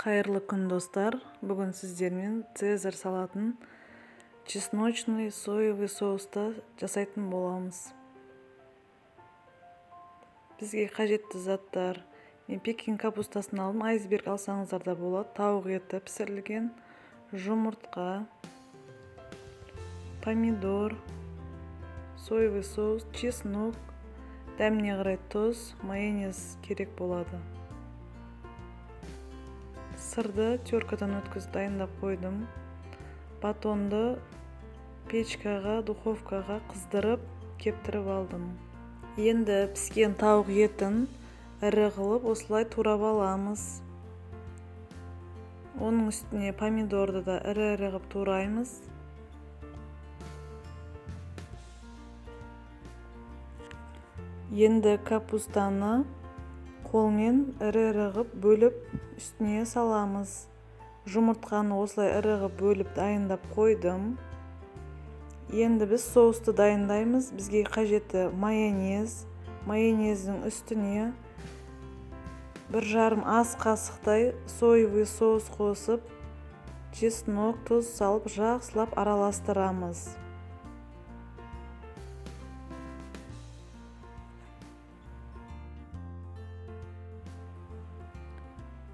Қайырлы күн достар. Бүгін сіздермен цезарь салатын чесночный соевый соуста жасайтын боламыз. Бізге қажетті заттар: мен пекин капустасын алдым, айсберг алсаңыздар да болады, тауық еті пісірілген, жұмыртқа, помидор, соевый соус, чеснок, дәміне қарай тұз, майонез керек болады. Сырды теркадан өткізіп дайындап қойдым. Батонды печкаға, духовкаға қыздырып, кептіріп алдым. Енді піскен тауық етін ірі қылып осылай турап аламыз. Оның үстіне помидорды да ірі-ірі қылып тураймыз. Енді капустаны қолмен ірі-ірі қылып бөліп үстіне саламыз. Жұмыртқаны осылай ірі қылып бөліп дайындап қойдым. Енді біз соусты дайындаймыз. Бізге қажетті майонез. Майонездің үстіне 1,5 ас қасықтай соевый соус қосып, чеснок, тұз салып, жақсылап араластырамыз.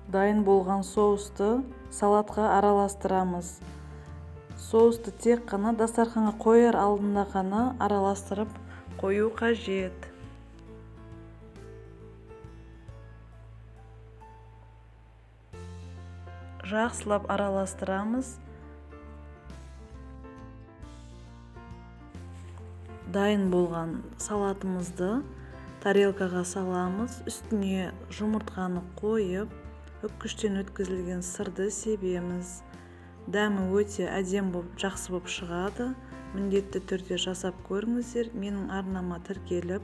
Дайын болған соусты салатқа араластырамыз. Соусты тек қана дастарханға қояр алдында ғана араластырып қою қажет. Жақсылап араластырамыз. Дайын болған салатымызды тарелкаға саламыз. Үстіне жұмыртқаны қойып, үккіштен өткізілген сырды себеміз. Дәмі өте әдемі болып, жақсы болып шығады. Міндетті түрде жасап көріңіздер. Менің арнама тіркеліп,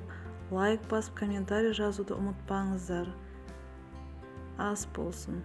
лайк басып, комментарий жазуды ұмытпаңыздар. Ас болсын.